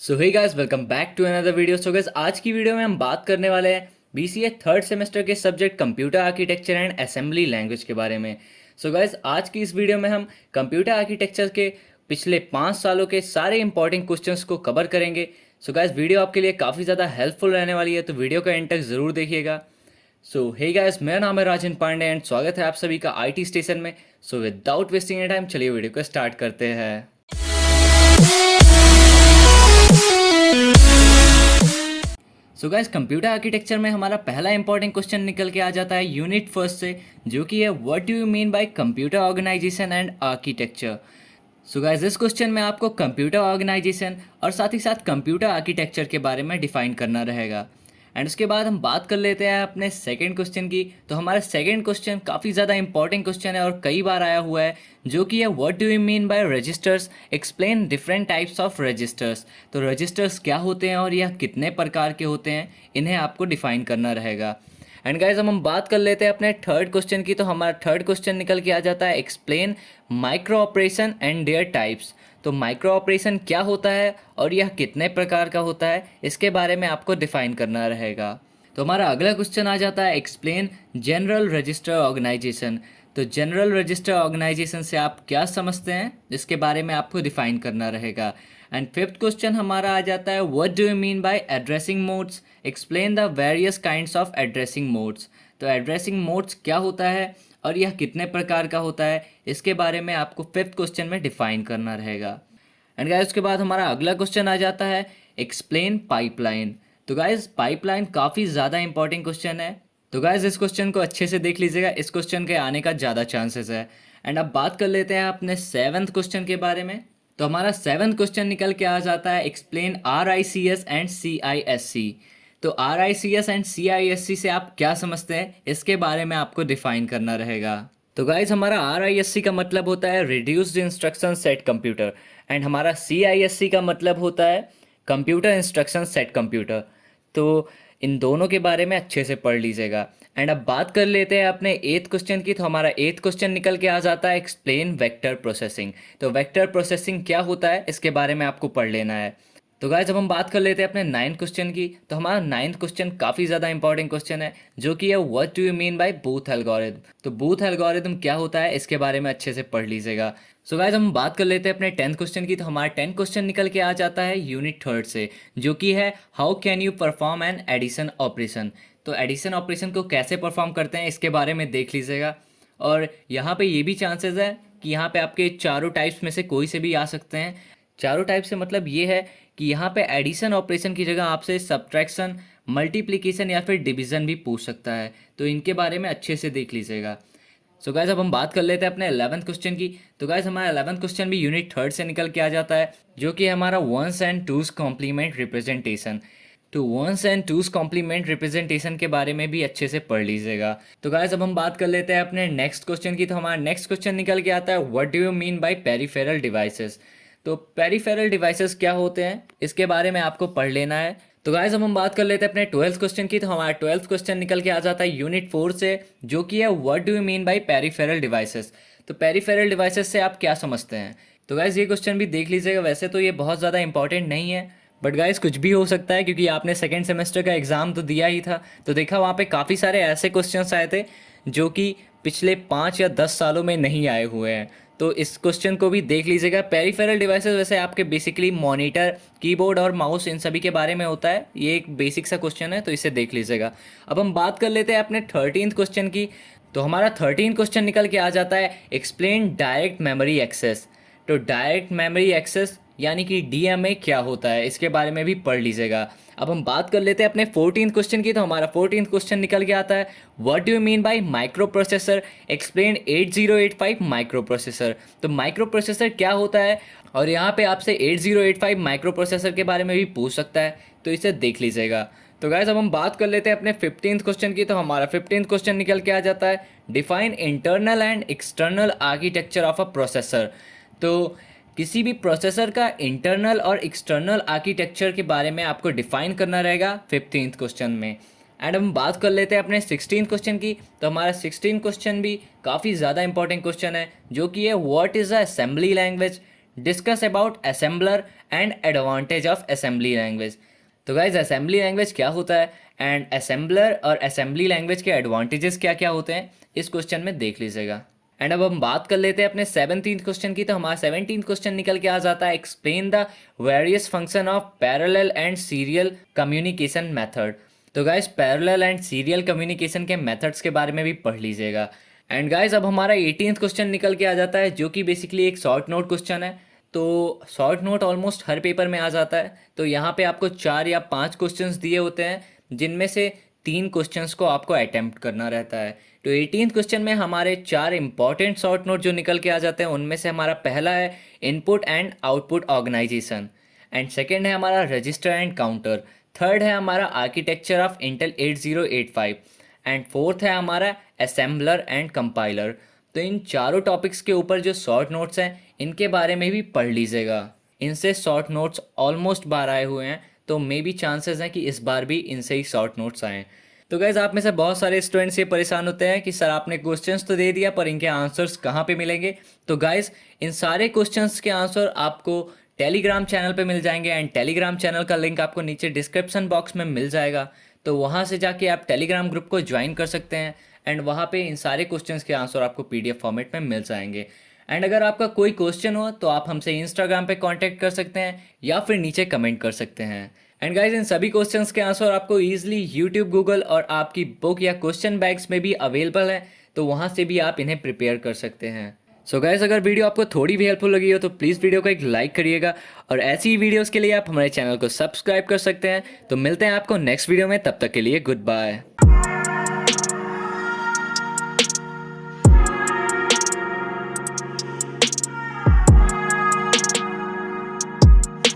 So hey guys, welcome back to another video. So guys, आज की video में हम बात करने वाले हैं बीसीए थर्ड सेमेस्टर के subject computer architecture and assembly language के बारे में। सो गाइस, आज की इस वीडियो में हम कंप्यूटर आर्किटेक्चर के पिछले 5 सालों के सारे इंपॉर्टेंट क्वेश्चंस को कवर करेंगे। सो गाइस, वीडियो आपके लिए काफ़ी ज़्यादा हेल्पफुल रहने वाली है, तो वीडियो का एंड तक ज़रूर देखिएगा। सो हे गाइस, मेरा नाम है राजन पांडे एंड स्वागत है आप सभी का आईटी स्टेशन में। So without wasting any time, चलिए वीडियो को स्टार्ट करते हैं। सो गाइस, कंप्यूटर आर्किटेक्चर में हमारा पहला इंपॉर्टेंट क्वेश्चन निकल के आ जाता है यूनिट फर्स्ट से, जो कि है what do you mean by computer organization and architecture. So guys, इस क्वेश्चन में आपको कंप्यूटर ऑर्गेनाइजेशन और साथ ही साथ कंप्यूटर आर्किटेक्चर के बारे में डिफाइन करना रहेगा। एंड उसके बाद हम बात कर लेते हैं अपने सेकंड क्वेश्चन की। तो हमारा सेकंड क्वेश्चन काफ़ी ज़्यादा इंपॉर्टेंट क्वेश्चन है और कई बार आया हुआ है, जो कि है what do you mean by registers, explain different types of registers. तो रजिस्टर्स क्या होते हैं और यह कितने प्रकार के होते हैं, इन्हें आपको डिफाइन करना रहेगा। एंड गाइज, हम बात कर लेते हैं अपने थर्ड क्वेश्चन की। तो हमारा थर्ड क्वेश्चन निकल के आ जाता है explain micro operation and there types. तो माइक्रो ऑपरेशन क्या होता है और यह कितने प्रकार का होता है, इसके बारे में आपको डिफाइन करना रहेगा। तो हमारा अगला क्वेश्चन आ जाता है एक्सप्लेन जनरल रजिस्टर ऑर्गेनाइजेशन। तो जनरल रजिस्टर ऑर्गेनाइजेशन से आप क्या समझते हैं, इसके बारे में आपको डिफाइन करना रहेगा। एंड फिफ्थ क्वेश्चन हमारा आ जाता है what do you mean bye addressing modes, explain the various kinds of addressing modes. तो एड्रेसिंग मोड्स क्या होता है और यह कितने प्रकार का होता है, इसके बारे में आपको फिफ्थ क्वेश्चन में डिफाइन करना रहेगा। एंड गाइस, उसके बाद हमारा अगला क्वेश्चन आ जाता है एक्सप्लेन पाइपलाइन। तो गाइस, पाइपलाइन काफ़ी ज़्यादा इंपॉर्टेंट क्वेश्चन है। तो गाइस, इस क्वेश्चन को अच्छे से देख लीजिएगा, इस क्वेश्चन के आने का ज़्यादा चांसेस है। एंड अब बात कर लेते हैं अपने सेवन्थ क्वेश्चन के बारे में। तो हमारा सेवन्थ क्वेश्चन निकल के आ जाता है एक्सप्लेन RICS एंड CISC। तो RICS एंड CISC से आप क्या समझते हैं, इसके बारे में आपको डिफाइन करना रहेगा। तो गाइज, हमारा RISC का मतलब होता है reduced instruction set computer and हमारा CISC का मतलब होता है कंप्यूटर इंस्ट्रक्शन सेट कंप्यूटर। तो इन दोनों के बारे में अच्छे से पढ़ लीजिएगा। एंड अब बात कर लेते हैं अपने एथ क्वेश्चन की। तो हमारा एथ क्वेश्चन निकल के आ जाता है एक्सप्लेन वेक्टर प्रोसेसिंग। तो वेक्टर प्रोसेसिंग क्या होता है, इसके बारे में आपको पढ़ लेना है। तो गाइस, जब हम बात कर लेते हैं अपने नाइन्थ क्वेश्चन की। तो हमारा नाइन्थ क्वेश्चन काफ़ी ज़्यादा इंपॉर्टेंट क्वेश्चन है, जो कि है what do you mean bye booth algorithm. तो बूथ एल्गोरिथम क्या होता है, इसके बारे में अच्छे से पढ़ लीजिएगा। सो गाइस, हम बात कर लेते हैं अपने टेंथ क्वेश्चन की। तो हमारा टेंथ क्वेश्चन निकल के आ जाता है यूनिट थर्ड से, जो कि है how can you perform an addition operation. तो एडिशन ऑपरेशन को कैसे परफॉर्म करते हैं, इसके बारे में देख लीजिएगा। और यहाँ पे ये भी चांसेस है कि यहाँ पे आपके चारों टाइप्स में से कोई से भी आ सकते हैं। चारों टाइप से मतलब ये है कि यहाँ पे एडिशन ऑपरेशन की जगह आपसे सब्ट्रैक्शन, मल्टीप्लिकेशन या फिर डिवीज़न भी पूछ सकता है। तो इनके बारे में अच्छे से देख लीजिएगा। सो गाइस, अब हम बात कर लेते हैं अपने 11th क्वेश्चन की। तो गाइस, हमारा 11th क्वेश्चन भी यूनिट थर्ड से निकल के आ जाता है, जो कि हमारा one's and two's complement representation. तो one's and two's complement representation के बारे में भी अच्छे से पढ़ लीजिएगा। तो गाइस, अब हम बात कर लेते हैं अपने नेक्स्ट क्वेश्चन की। तो हमारा नेक्स्ट क्वेश्चन निकल के आता है what do you mean bye peripheral devices. तो पेरिफेरल डिवाइसेस क्या होते हैं, इसके बारे में आपको पढ़ लेना है। तो गाइस, अब हम बात कर लेते हैं अपने 12th क्वेश्चन की। तो हमारा 12th क्वेश्चन निकल के आ जाता है यूनिट 4 से, जो कि है what do you mean bye peripheral devices. तो पेरिफेरल डिवाइसेस से आप क्या समझते हैं। तो गाइस, ये क्वेश्चन भी देख लीजिएगा। वैसे तो ये बहुत ज़्यादा इंपॉर्टेंट नहीं है, बट गाइस कुछ भी हो सकता है, क्योंकि आपने सेकेंड सेमेस्टर का एग्ज़ाम तो दिया ही था। तो देखा, वहाँ पे काफ़ी सारे ऐसे क्वेश्चंस आए थे जो कि पिछले 5 या 10 सालों में नहीं आए हुए हैं। तो इस क्वेश्चन को भी देख लीजिएगा। पेरिफेरल डिवाइसेस वैसे आपके बेसिकली मॉनिटर, कीबोर्ड और माउस, इन सभी के बारे में होता है। ये एक बेसिक सा क्वेश्चन है, तो इसे देख लीजिएगा। अब हम बात कर लेते हैं अपने 13th क्वेश्चन की। तो हमारा 13th क्वेश्चन निकल के आ जाता है एक्सप्लेन डायरेक्ट मेमोरी एक्सेस। तो डायरेक्ट मेमोरी एक्सेस यानी कि DMA क्या होता है, इसके बारे में भी पढ़ लीजिएगा। अब हम बात कर लेते हैं अपने 14th क्वेश्चन की। तो हमारा 14th क्वेश्चन निकल के आता है what do you mean bye micro processor, explain 8085 micro processor. तो माइक्रो प्रोसेसर क्या होता है, और यहाँ पे आपसे 8085 माइक्रो प्रोसेसर के बारे में भी पूछ सकता है, तो इसे देख लीजिएगा। तो गाइस, अब हम बात कर लेते हैं अपने 15th क्वेश्चन की। तो हमारा 15th क्वेश्चन निकल के आ जाता है define internal and external architecture of a processor. तो किसी भी प्रोसेसर का इंटरनल और एक्सटर्नल आर्किटेक्चर के बारे में आपको डिफाइन करना रहेगा 15th क्वेश्चन में। एंड हम बात कर लेते हैं अपने 16th क्वेश्चन की। तो हमारा 16th क्वेश्चन भी काफ़ी ज़्यादा इंपॉर्टेंट क्वेश्चन है, जो कि है what is a assembly language, discuss about assembler and advantage of assembly language. तो गाइज असेंबली लैंग्वेज क्या होता है एंड असेंबलर और असेंबली लैंग्वेज के एडवांटेजेस क्या क्या होते हैं इस क्वेश्चन में देख लीजिएगा। एंड अब हम बात कर लेते हैं अपने 17th क्वेश्चन की। तो हमारा 17th क्वेश्चन निकल के आ जाता है explain the various function of parallel and serial communication method. तो guys parallel and serial communication के मेथड्स के बारे में भी पढ़ लीजिएगा। एंड गाइज अब हमारा 18th क्वेश्चन निकल के आ जाता है जो कि बेसिकली एक शॉर्ट नोट क्वेश्चन है। तो शॉर्ट नोट ऑलमोस्ट हर पेपर में आ जाता है। तो यहाँ पे आपको 4 या 5 क्वेश्चंस दिए होते हैं जिनमें से 3 क्वेश्चंस को आपको अटेम्प्ट करना रहता है। तो 18th क्वेश्चन में हमारे 4 इंपॉर्टेंट शॉर्ट नोट जो निकल के आ जाते हैं उनमें से हमारा पहला है input and output organization, and second है हमारा रजिस्टर एंड काउंटर, थर्ड है हमारा architecture of Intel 8085 and fourth है हमारा असेंबलर एंड कंपाइलर। तो इन चारों टॉपिक्स के ऊपर जो शॉर्ट नोट्स हैं इनके बारे में भी पढ़ लीजिएगा। इनसे शॉर्ट नोट्स ऑलमोस्ट बार आए हुए हैं, तो मे बी चांसेस हैं कि इस बार भी इनसे ही शॉर्ट नोट्स आएँ। तो गैज़ आप में से बहुत सारे स्टूडेंट्स ये परेशान होते हैं कि सर आपने क्वेश्चंस तो दे दिया पर इनके आंसर्स कहाँ पे मिलेंगे। तो गाइज़ इन सारे क्वेश्चंस के आंसर आपको टेलीग्राम चैनल पे मिल जाएंगे एंड टेलीग्राम चैनल का लिंक आपको नीचे डिस्क्रिप्शन बॉक्स में मिल जाएगा। तो वहाँ से जाके आप टेलीग्राम ग्रुप को ज्वाइन कर सकते हैं एंड वहाँ पे इन सारे क्वेश्चंस के आंसर आपको पीडीएफ फॉर्मेट में मिल जाएंगे। एंड अगर आपका कोई क्वेश्चन हो तो आप हमसे इंस्टाग्राम पे कांटेक्ट कर सकते हैं या फिर नीचे कमेंट कर सकते हैं। एंड गाइज इन सभी क्वेश्चंस के आंसर आपको ईजिली यूट्यूब, गूगल और आपकी बुक या क्वेश्चन बैंक्स में भी अवेलेबल है, तो वहाँ से भी आप इन्हें प्रिपेयर कर सकते हैं। सो गाइज अगर वीडियो आपको थोड़ी भी हेल्पफुल लगी हो तो प्लीज़ वीडियो को एक लाइक करिएगा और ऐसी ही वीडियोज़ के लिए आप हमारे चैनल को सब्सक्राइब कर सकते हैं। तो मिलते हैं आपको नेक्स्ट वीडियो में, तब तक के लिए गुड बाय।